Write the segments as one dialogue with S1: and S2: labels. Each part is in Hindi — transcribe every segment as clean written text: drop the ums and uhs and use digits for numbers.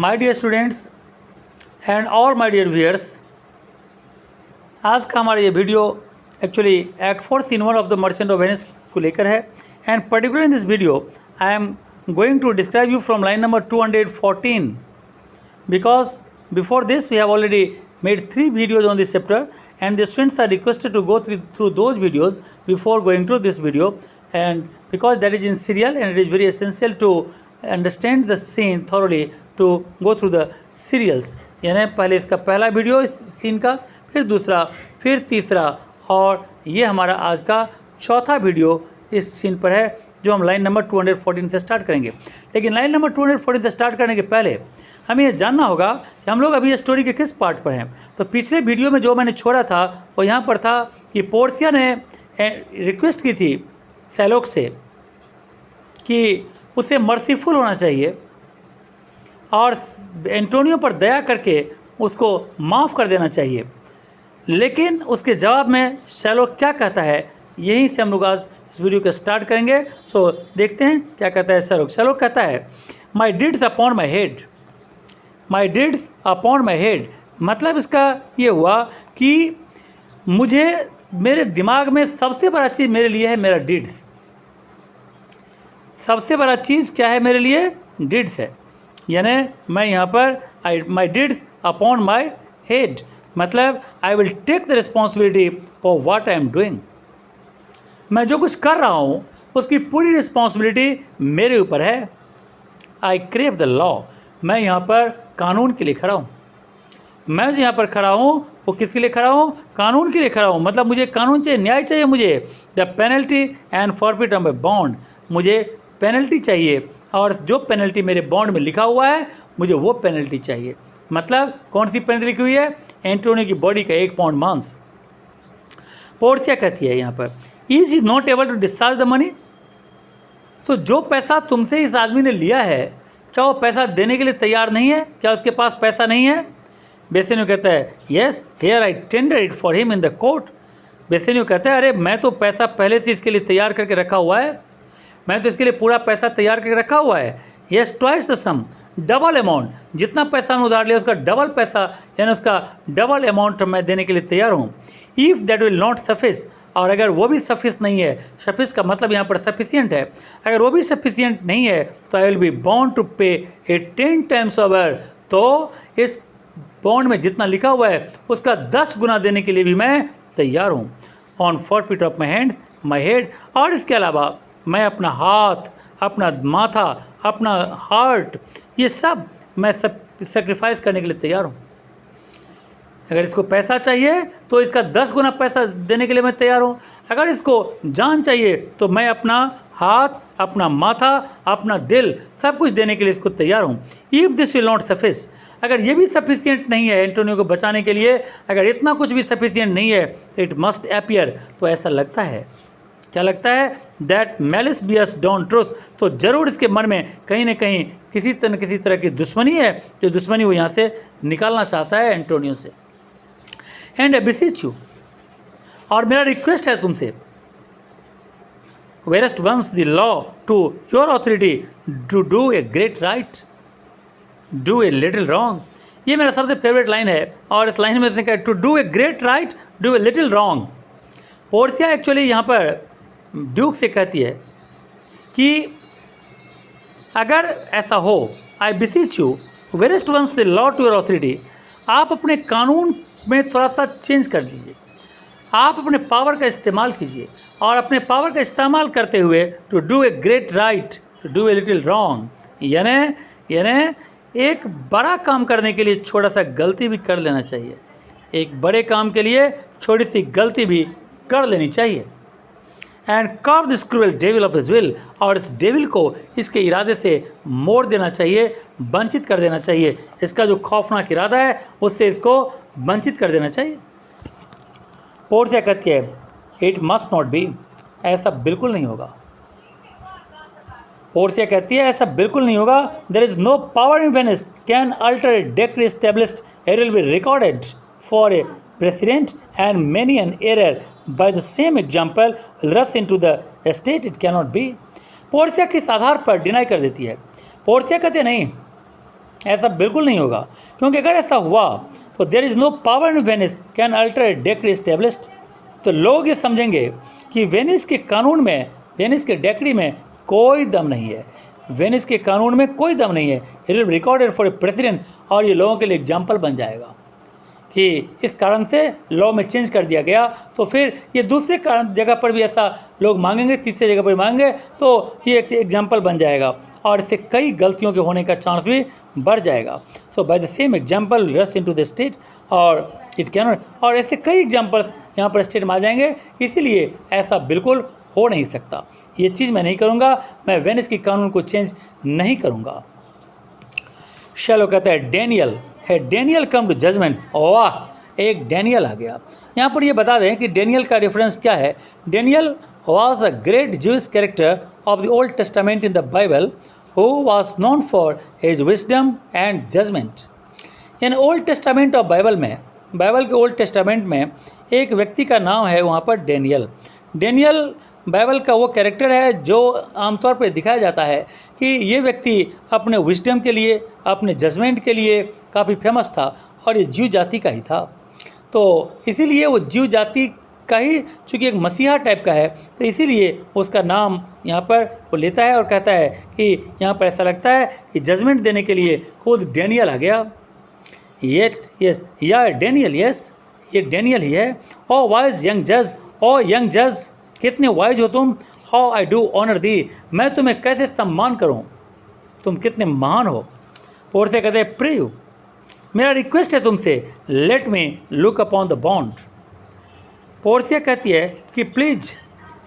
S1: My dear students and all my dear viewers, आज का हमारा ये video actually act 4 scene 1 of the merchant of Venice को लेकर है। And particular in this video I am going to describe you from line number 214 because before this we have already made 3 videos on this chapter and the students are requested to go through those videos before going to this video, and because that is in serial and it is very essential to understand the scene thoroughly to go through the serials। यानी पहले इसका पहला वीडियो इस सीन का, फिर दूसरा, फिर तीसरा, और ये हमारा आज का चौथा वीडियो इस सीन पर है जो हम लाइन नंबर 214 से स्टार्ट करेंगे। लेकिन लाइन नंबर 214 से स्टार्ट करने के पहले हमें ये जानना होगा कि हम लोग अभी स्टोरी के किस पार्ट पर हैं। तो पिछले वीडियो में जो मैंने छोड़ा था वो यहाँ पर था कि पोर्सिया ने रिक्वेस्ट की थी शैलोक से कि उसे मर्सीफुल होना चाहिए और एंटोनियो पर दया करके उसको माफ़ कर देना चाहिए। लेकिन उसके जवाब में शैलोक क्या कहता है, यहीं से हम लोग आज इस वीडियो को स्टार्ट करेंगे। सो देखते हैं क्या कहता है शैलोक। शैलोक कहता है my deeds upon my head, my deeds upon my head. मतलब इसका ये हुआ कि मुझे, मेरे दिमाग में सबसे बड़ा चीज़ मेरे लिए है मेरा डिड्स। सबसे बड़ा चीज़ क्या है मेरे लिए? डिड्स है। यानी मैं यहाँ पर माई डिड्स अपॉन माई हेड, मतलब I will take the responsibility for what I am doing. मैं जो कुछ कर रहा हूँ उसकी पूरी रिस्पॉन्सिबिलिटी मेरे ऊपर है। आई क्रेव द लॉ, मैं यहाँ पर कानून के लिए खड़ा हूँ। मैं जो यहाँ पर खड़ा हूँ वो किसके लिए खड़ा हूँ? कानून के लिए खड़ा हूँ। मतलब मुझे कानून चाहिए, न्याय चाहिए। मुझे the penalty and forfeit of a bond, मुझे पेनल्टी चाहिए और जो पेनल्टी मेरे बॉन्ड में लिखा हुआ है मुझे वो पेनल्टी चाहिए। मतलब कौन सी पेनल्टी लिखी हुई है? एंटोनियो की बॉडी का 1 पाउंड मांस। पोर्सिया कहती है यहाँ पर is he not able to discharge the money. तो जो पैसा तुमसे इस आदमी ने लिया है, क्या वो पैसा देने के लिए तैयार नहीं है? क्या उसके पास पैसा नहीं है? बेसेनियो कहता है yes here I tender it for him in the court. Bassanio कहता है अरे मैं तो पैसा पहले से इसके लिए तैयार करके रखा हुआ है, मैं तो इसके लिए पूरा पैसा तैयार करके रखा हुआ है। Yes twice the sum, double amount, जितना पैसा मैं उधार लिया उसका डबल पैसा, यानी उसका डबल अमाउंट मैं देने के लिए तैयार हूँ। If that will not suffice, और अगर वो भी सफिस नहीं है, सफिस का मतलब यहाँ पर सफिशियंट है, अगर वो भी सफिशियंट नहीं है तो I will be bond to pay a 10 times over. तो इस बॉन्ड में जितना लिखा हुआ है उसका 10 गुना देने के लिए भी मैं तैयार हूँ। On forfeit of my hand my head, और इसके अलावा मैं अपना हाथ, अपना माथा, अपना हार्ट, ये सब मैं सब सेक्रीफाइस करने के लिए तैयार हूँ। अगर इसको पैसा चाहिए तो इसका 10 गुना पैसा देने के लिए मैं तैयार हूँ। अगर इसको जान चाहिए तो मैं अपना हाथ, अपना माथा, अपना दिल, सब कुछ देने के लिए इसको तैयार हूँ। If this will not suffice, अगर ये भी सफिशिएंट नहीं है एंटोनियो को बचाने के लिए, अगर इतना कुछ भी सफिशिएंट नहीं है तो इट मस्ट अपीयर, तो ऐसा लगता है, क्या लगता है? दैट मैलिस बियस डॉन ट्रूथ, तो ज़रूर इसके मन में कहीं ना कहीं किसी तरह की दुश्मनी है, जो दुश्मनी वो यहाँ से निकालना चाहता है एंटोनियो से। एंड आई बिसीच यू, और मेरा रिक्वेस्ट है तुमसे, wrest once the law to your authority to do a great right, do a little wrong. ये मेरा सबसे फेवरेट लाइन है, और इस लाइन में इसने कहा to do a great right, do a little wrong. Portia actually यहाँ पर ड्यूक से कहती है कि अगर ऐसा हो, I beseech you wrest once the law to your authority, आप अपने कानून में थोड़ा सा चेंज कर लीजिए, आप अपने पावर का इस्तेमाल कीजिए, और अपने पावर का इस्तेमाल करते हुए to do a great right, to do a little wrong, यानी एक बड़ा काम करने के लिए छोटा सा गलती भी कर लेना चाहिए, एक बड़े काम के लिए छोटी सी गलती भी कर लेनी चाहिए। And curve this cruel devil of his will, और इस डेविल को इसके इरादे से मोड़ देना चाहिए, वंचित कर देना चाहिए। इसका जो खौफनाक इरादा है उससे इसको वंचित कर देना चाहिए। पोर्सिया कहती है इट मस्ट नॉट बी, ऐसा बिल्कुल नहीं होगा। पोर्सिया कहती है ऐसा बिल्कुल नहीं होगा। There is no power in Venice can alter a decree established, it will be recorded for a precedent and many an error by the same example will rush into the state it cannot be। Portia किस आधार पर डिनाई कर देती है? पोर्सिया कहते नहीं, ऐसा बिल्कुल नहीं होगा, क्योंकि अगर ऐसा हुआ तो there is no power in Venice can alter a decree established. तो लोग ये समझेंगे कि वेनिस के कानून में, वेनिस के डेक्री में कोई दम नहीं है, वेनिस के कानून में कोई दम नहीं है। It will recorded for A president, और ये लोगों के लिए एग्जाम्पल बन जाएगा कि इस कारण से लॉ में चेंज कर दिया गया। तो फिर ये दूसरे कारण जगह पर भी ऐसा लोग मांगेंगे, तीसरे जगह पर मांगेंगे, तो ये एक एग्जाम्पल बन जाएगा और इससे कई गलतियों के होने का चांस भी बढ़ जाएगा। So by the same example rush into the state, और इट कैन, और ऐसे कई एग्जाम्पल यहाँ पर स्टेट में आ जाएंगे, इसीलिए ऐसा बिल्कुल हो नहीं सकता। ये चीज़ मैं नहीं करूँगा, मैं वेनिस के कानून को चेंज नहीं करूँगा। शैलो कहता है डेनियल है, डेनियल कम टू जजमेंट। वाह, एक डेनियल आ गया। यहाँ पर ये बता दें कि डेनियल का रेफरेंस क्या है। Daniel was a great Jewish character of the Old Testament in the Bible who was known for his wisdom and judgement. In Old Testament of Bible में, बाइबल के ओल्ड टेस्टामेंट में एक व्यक्ति का नाम है वहाँ पर डेनियल। डेनियल बाइबल का वो कैरेक्टर है जो आमतौर पर दिखाया जाता है कि ये व्यक्ति अपने विजडम के लिए, अपने जजमेंट के लिए काफ़ी फेमस था, और ये ज्यू जाति का ही था। तो इसीलिए वो ज्यू जाति का ही, चूँकि एक मसीहा टाइप का है, तो इसीलिए उसका नाम यहाँ पर वो लेता है और कहता है कि यहाँ पर ऐसा लगता है कि जजमेंट देने के लिए खुद डेनियल आ गया। यस, या डेनियल, यस, ये डेनियल ही है। ओ वाइज यंग जज, ओ यंग जज, कितने वाइज हो तुम। हाउ आई डू ऑनर दी, मैं तुम्हें कैसे सम्मान करूं, तुम कितने महान हो। पोर्सिया कहते हैं प्रे यू, मेरा रिक्वेस्ट है तुमसे, let me look upon the bond. Portia कहती है कि प्लीज़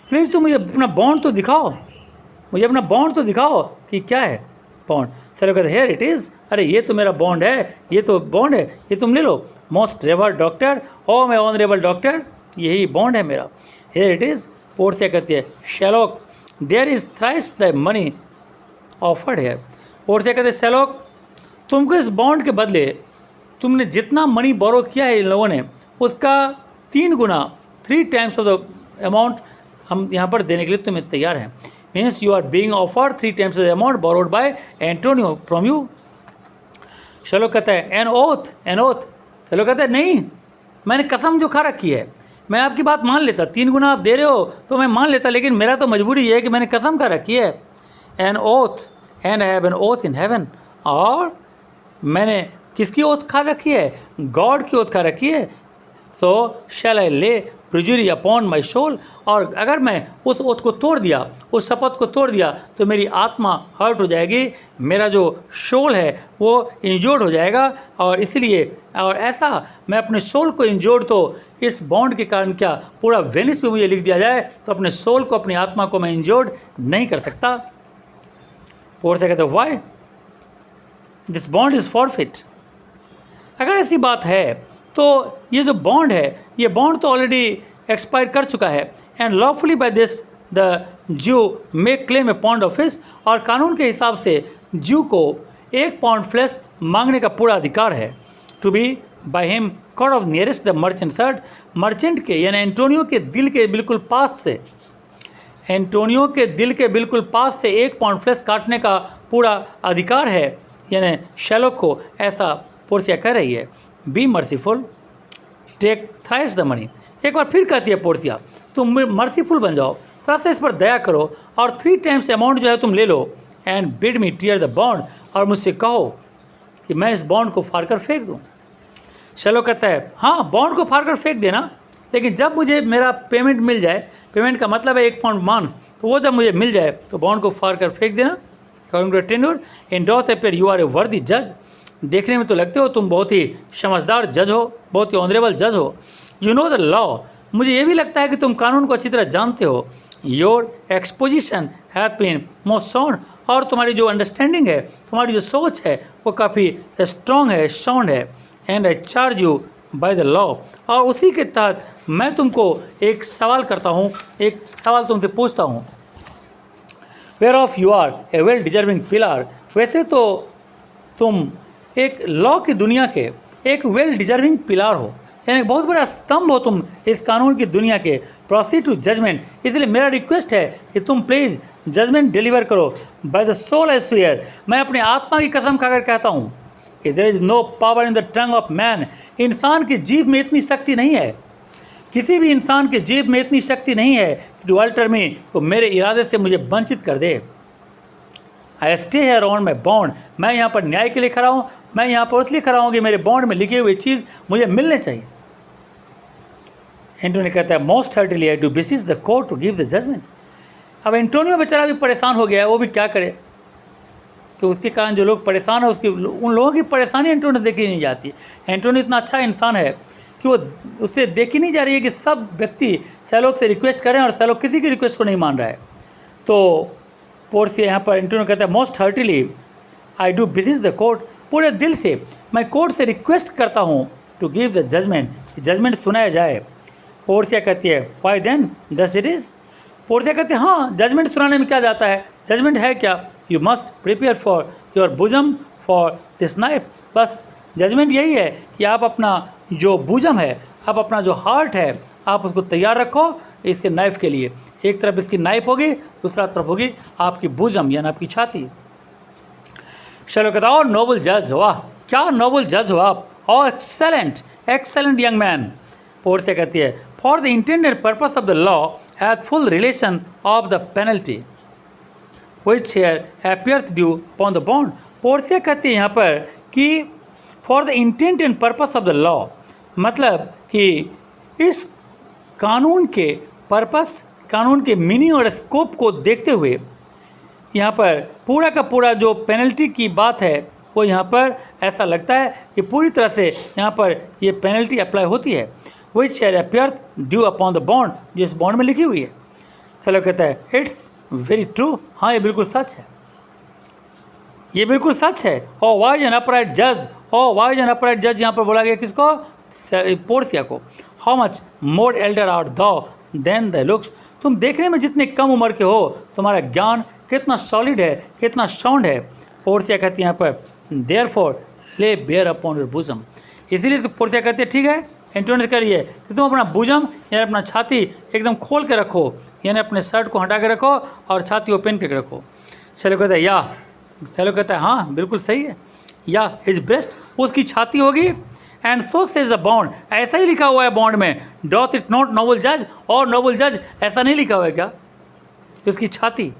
S1: प्लीज़ तुम मुझे अपना बॉन्ड तो दिखाओ, मुझे अपना बॉन्ड तो दिखाओ कि क्या है बॉन्ड। सर कहते हेयर इट इज़, अरे ये तो मेरा बॉन्ड है, ये तो बॉन्ड है, ये तुम ले लो। मोस्ट रेवर doctor, O my honourable doctor, यही बॉन्ड है मेरा। Here it is. पोर्सिया कहती है Shylock, there is thrice the money offered here. Portia कहते हैं शैलोक, तुमको इस बॉन्ड के बदले तुमने जितना मनी बोरो किया है इन लोगों ने, उसका 3 गुना, 3 टाइम्स ऑफ द अमाउंट हम यहाँ पर देने के लिए तुम्हें तैयार हैं। Means you are being offered 3 times of the amount borrowed by Antonio from you. Shylock कहता है an oath, an oath. Shylock कहता है नहीं, मैंने कसम जो खा रखी है, मैं आपकी बात मान लेता, 3 गुना आप दे रहे हो तो मैं मान लेता, लेकिन मेरा तो मजबूरी है कि मैंने कसम खा रखी है। An oath, and I have an oath in heaven, और मैंने किसकी ओथ खा रखी है, गॉड की ओथ खा रखी है। सो शैल आई ले प्रिजुरी अपॉन माई सोल, और अगर मैं उस ओथ को तोड़ दिया, उस शपथ को तोड़ दिया, तो मेरी आत्मा हर्ट हो जाएगी, मेरा जो सोल है वो इंजोर्ड हो जाएगा। और इसलिए, और ऐसा मैं अपने सोल को इंजोर्ड, तो इस बॉन्ड के कारण क्या पूरा वेनिस पे मुझे लिख दिया जाए तो अपने सोल को, अपनी आत्मा को मैं इंजोर्ड नहीं कर सकता। पोर्सिया कहते हैं why this bond is forfeit. अगर ऐसी बात है तो ये जो बॉन्ड है, ये बॉन्ड तो ऑलरेडी एक्सपायर कर चुका है। And lawfully by this the Jew may claim a pound of flesh, और कानून के हिसाब से ज्यू को 1 पाउंड फ्लेश मांगने का पूरा अधिकार है। To be by him cut off nearest the merchant heart, merchant के यानी एंटोनियो के दिल के बिल्कुल पास से, एंटोनियो के दिल के बिल्कुल पास से 1 पाउंड फ्लेश काटने का पूरा अधिकार है, यानी शैलोक को, ऐसा पोर्सिया कह रही है। Be merciful, take thrice the money. एक बार फिर कहती है पोर्सिया, तुम मर्सीफुल बन जाओ, थोड़ा सा इस पर दया करो और 3 टाइम्स अमाउंट जो है तुम ले लो। And bid me tear the bond, और मुझसे कहो कि मैं इस बॉन्ड को फाड़ कर फेंक दूँ। शैलोक कहता है हाँ, बॉन्ड को फाड़ कर फेंक देना, लेकिन जब मुझे मेरा पेमेंट मिल जाए, पेमेंट का मतलब है 1 पाउंड मांस, तो वो जब मुझे मिल जाए तो बॉन्ड को फाड़ कर फेंक देना। According to tenour it doth appear you are a worthy जज, देखने में तो लगते हो तुम बहुत ही समझदार जज हो, बहुत ही ऑनरेबल जज हो। यू नो द लॉ, मुझे ये भी लगता है कि तुम कानून को अच्छी तरह जानते हो। Your exposition hath been most sound, और तुम्हारी जो अंडरस्टैंडिंग है, तुम्हारी जो सोच है वो काफ़ी स्ट्रॉन्ग है, साउंड है। And I charge you by the law, और उसी के तहत मैं तुमको एक सवाल करता हूँ, एक सवाल तुमसे पूछता हूँ। Where of you are a well deserving pillar, वैसे तो तुम एक लॉ की दुनिया के एक वेल डिजर्विंग पिलर हो, यानी बहुत बड़ा स्तंभ हो तुम इस कानून की दुनिया के। प्रोसीड टू जजमेंट, इसलिए मेरा रिक्वेस्ट है कि तुम प्लीज़ जजमेंट डिलीवर करो। By the soul I swear, मैं अपने आत्मा की कसम खाकर कहता हूँ there is no power in the tongue of man. इंसान की जीभ में इतनी शक्ति नहीं है, किसी भी इंसान के जीभ में इतनी शक्ति नहीं है कि टू अल्टर मी, को मेरे इरादे से मुझे वंचित कर दे। I stay here on my bond, मैं यहाँ पर न्याय के लिए खड़ा हूँ, मैं यहाँ पर इसलिए खड़ा हूँ कि मेरे बॉन्ड में लिखी हुई चीज़ मुझे मिलने चाहिए। एंटोनियो कहता है most heartily I do beseech the court to give the judgement. अब एंटोनियो बेचारा भी परेशान हो गया है, वो भी क्या करे कि उसके कारण जो लोग परेशान है उन लोगों की परेशानी एंटोनियो देखी नहीं जाती। एंटोनियो इतना अच्छा इंसान है कि वो उससे देखी नहीं जा रही है कि सब व्यक्ति सैलोक से रिक्वेस्ट करें और सैलोक किसी की रिक्वेस्ट को नहीं मान रहा है। तो पोर्सिया यहाँ पर एंटोनियो कहता है most heartily I do beseech the court, पूरे दिल से मैं कोर्ट से रिक्वेस्ट करता हूँ to give the judgement, judgement सुनाया जाए। पोर्सिया कहती है why then thus it is. Portia कहते हैं हाँ, जजमेंट सुनाने में क्या जाता है, जजमेंट है क्या, you must prepare for your bosom for this knife. बस जजमेंट यही है कि आप अपना जो बुजम है, आप अपना जो हार्ट है, आप उसको तैयार रखो इसके नाइफ के लिए। एक तरफ इसकी नाइफ होगी, दूसरा तरफ होगी आपकी बुजम यानी आपकी छाती। चलो कहता और नोबल जज, वाह क्या नोबल जज हो आप, और excellent excellent young man. Portia कहती है for the intended purpose of the law hath full relation of the penalty which here appeareth due upon the bond. Portia कहती है यहाँ पर कि for the intent and purpose of the law, मतलब कि इस कानून के पर्पस, कानून के मीनिंग और स्कोप को देखते हुए यहाँ पर पूरा का पूरा जो पेनल्टी की बात है वो यहाँ पर ऐसा लगता है कि पूरी तरह से यहाँ पर ये पेनल्टी अप्लाई होती है। Which has appeareth due upon the bond, जिस बॉन्ड में लिखी हुई है। चलो कहता है इट्स वेरी ट्रू, हाँ ये बिल्कुल सच है, ये बिल्कुल सच है। और वाइज एन अपराइट जज, और वाइज एन अपराइट जज यहाँ पर बोला गया किसको, पोर्सिया को। How much more elder are thou than the looks, तुम देखने में जितने कम उम्र के हो तुम्हारा ज्ञान कितना सॉलिड है, कितना साउंड है। पोर्सिया कहती है यहाँ पर देयर फॉर ले बेयर अपॉन योर बुजम, इसीलिए तो पोर्सिया कहती है ठीक है एंटोनियो करिए कि तुम अपना बुजम यानी अपना छाती एकदम खोल के रखो, यानी अपने शर्ट को हटा के रखो और छाती ओपन करके रखो। सैलो कहता है या, सैलो कहता है हाँ बिल्कुल सही है, या हिज ब्रेस्ट, उसकी छाती होगी। And so says the bond, ऐसा ही लिखा हुआ है बॉन्ड में, डॉथ इट नॉट नोबल जज, और नोबल जज ऐसा नहीं लिखा हुआ है क्या कि उसकी छाती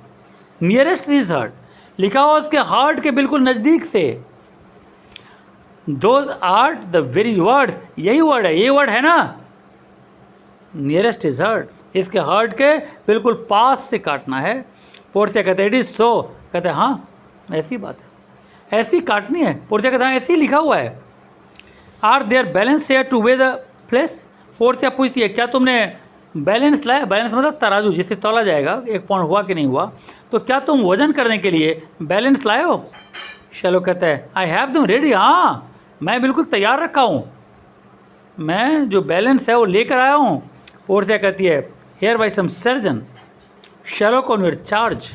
S1: नियरेस्ट हिज हार्ट, लिखा हुआ उसके हार्ट के बिल्कुल नज़दीक से। Those are the very word, यही वर्ड है, ये वर्ड है ना, नियरेस्ट हिज हार्ट, इसके हार्ट के बिल्कुल पास से काटना है। पोर्सिया कहते हैं इट इज़ सो, कहते हैं हाँ ऐसी बात है, ऐसी काटनी है। पोर्सिया कहता है ऐसे ही लिखा हुआ है। Are there balance share to weigh the flesh, Portia पूछती है क्या तुमने बैलेंस लाया, बैलेंस मतलब तराजू जिससे तोला जाएगा 1 पाउंड हुआ कि नहीं हुआ, तो क्या तुम वजन करने के लिए बैलेंस लाए हो। शैलो कहता है आई हैव दम रेडी, हाँ मैं बिल्कुल तैयार रखा हूँ, मैं जो बैलेंस है वो लेकर आया हूँ। पोर्सिया कहती है have by some surgeon Shylock on your charge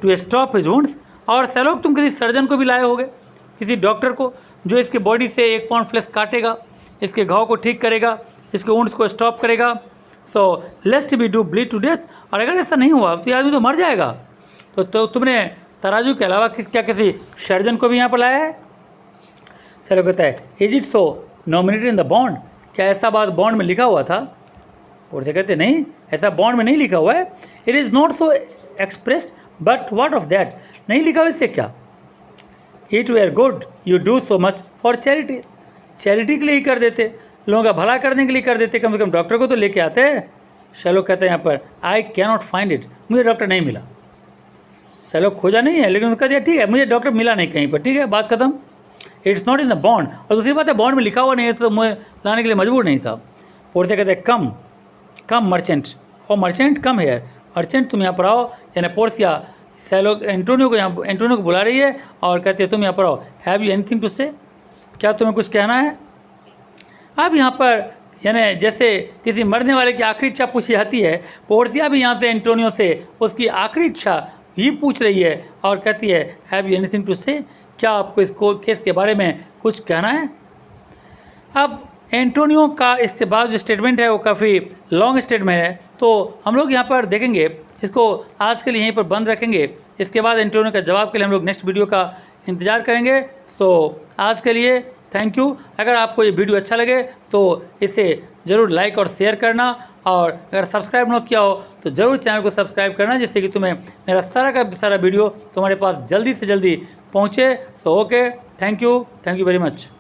S1: to stop his wounds, और शैलोक तुम किसी सर्जन को भी लाए होगे, किसी डॉक्टर को जो इसके बॉडी से 1 पाउंड फ्लेश काटेगा, इसके घाव को ठीक करेगा, इसके वुंड्स को स्टॉप करेगा। So lest he do bleed to death, और अगर ऐसा नहीं हुआ तो ये आदमी तो मर जाएगा। तो तुमने तराजू के अलावा क्या किसी सर्जन को भी यहाँ पर लाया है। सर कहता है is it so nominated in the bond, क्या ऐसा बात बॉन्ड में लिखा हुआ था। पोर्सिया कहते नहीं ऐसा बॉन्ड में नहीं लिखा हुआ है। It is not so expressed but what of that, नहीं लिखा हुआ इससे क्या। It were good you do so much for charity, charity के लिए ही कर देते, लोगों का भला करने के लिए कर देते, कम से कम डॉक्टर को तो लेके आते हैं। शैलो कहते हैं यहाँ पर I can not find it, मुझे डॉक्टर नहीं मिला। शैलो खोजा नहीं है लेकिन उसका दिया ठीक है, मुझे डॉक्टर मिला नहीं कहीं पर, ठीक है बात खत्म। It's not in the bond, और दूसरी बात है बॉन्ड में लिखा हुआ नहीं है तो मुझे लाने के लिए मजबूर नहीं था। पोर्सिया कहते हैं कम कम मर्चेंट, और मर्चेंट कम है, मर्चेंट तुम यहाँ पर आओ। यानी पोर्सिया सैलो एंटोनियो को यहाँ एंटोनियो को बुला रही है और कहती है तुम यहाँ पर आओ, हैव यू एनीथिंग टू से, क्या तुम्हें कुछ कहना है। अब यहाँ पर यानी जैसे किसी मरने वाले की आखिरी इच्छा पूछी जाती है, पोर्सिया भी यहाँ से एंटोनियो से उसकी आखिरी इच्छा ही पूछ रही है और कहती है हैव यू एनीथिंग टू से, क्या आपको इसको केस के बारे में कुछ कहना है। अब एंटोनियो का इसके बाद जो स्टेटमेंट है वो काफ़ी लॉन्ग स्टेटमेंट है, तो हम लोग यहाँ पर देखेंगे, इसको आज के लिए यहीं पर बंद रखेंगे। इसके बाद एंटोनियो का जवाब के लिए हम लोग नेक्स्ट वीडियो का इंतज़ार करेंगे। सो आज के लिए थैंक यू। अगर आपको ये वीडियो अच्छा लगे तो इसे ज़रूर लाइक और शेयर करना, और अगर सब्सक्राइब न किया हो तो ज़रूर चैनल को सब्सक्राइब करना, जिससे कि तुम्हें मेरा सारा का सारा वीडियो तुम्हारे पास जल्दी से जल्दी पहुँचे। So okay, thank you very much.